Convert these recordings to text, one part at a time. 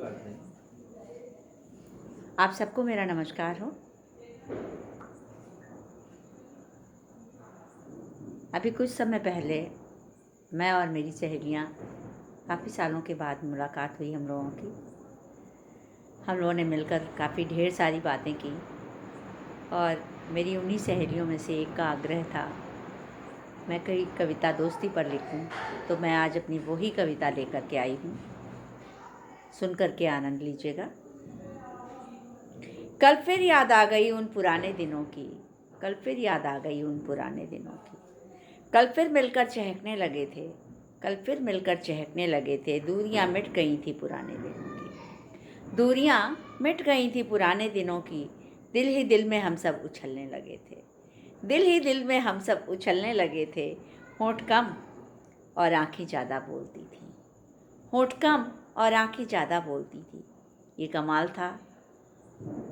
करते हैं। आप सबको मेरा नमस्कार हो। अभी कुछ समय पहले मैं और मेरी सहेलियां काफ़ी सालों के बाद मुलाकात हुई हम लोगों की। हम लोगों ने मिलकर काफ़ी ढेर सारी बातें की और मेरी उन्हीं सहेलियों में से एक का आग्रह था मैं कोई कविता दोस्ती पर लिखूं, तो मैं आज अपनी वही कविता लेकर के आई हूँ। सुन कर के आनंद लीजिएगा। कल फिर याद आ गई उन पुराने दिनों की, कल फिर याद आ गई उन पुराने दिनों की। कल फिर मिलकर चहकने लगे थे, कल फिर मिलकर चहकने लगे थे। दूरियां मिट गई थी पुराने दिनों की, दूरियां मिट गई थी पुराने दिनों की। दिल ही दिल में हम सब उछलने लगे थे, दिल ही दिल में हम सब उछलने लगे थे। होंठ कम और आँखें ज़्यादा बोलती थी, होंठ कम और आँखें ज़्यादा बोलती थी। ये कमाल था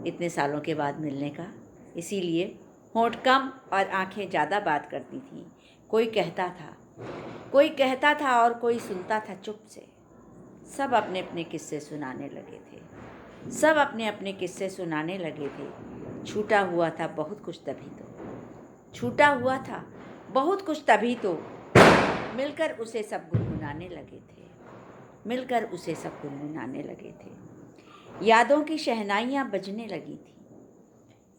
इतने सालों के बाद मिलने का। इसीलिए होंठ कम और आंखें ज़्यादा बात करती थीं। कोई कहता था और कोई सुनता था चुप से। सब अपने अपने किस्से सुनाने लगे थे, सब अपने अपने किस्से सुनाने लगे थे। छूटा हुआ था बहुत कुछ तभी तो, छूटा हुआ था बहुत कुछ तभी तो। मिलकर उसे सब गुनगुनाने लगे थे, मिलकर उसे सब गुनगुनाने लगे थे। यादों की शहनाइयाँ बजने लगी थी,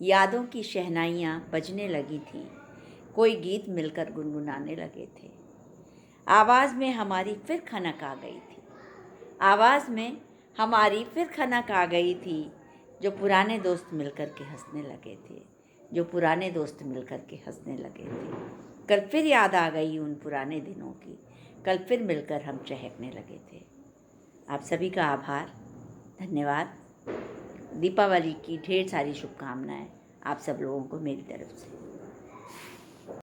यादों की शहनाइयाँ बजने लगी थी। कोई गीत मिलकर गुनगुनाने लगे थे। आवाज़ में हमारी फिर खनक आ गई थी, आवाज़ में हमारी फिर खनक आ गई थी। जो पुराने दोस्त मिलकर के हंसने लगे थे, जो पुराने दोस्त मिलकर के हंसने लगे थे। कल फिर याद आ गई उन पुराने दिनों की, कल फिर मिलकर हम चहकने लगे थे। आप सभी का आभार, धन्यवाद। दीपावली की ढेर सारी शुभकामनाएं आप सब लोगों को मेरी तरफ से।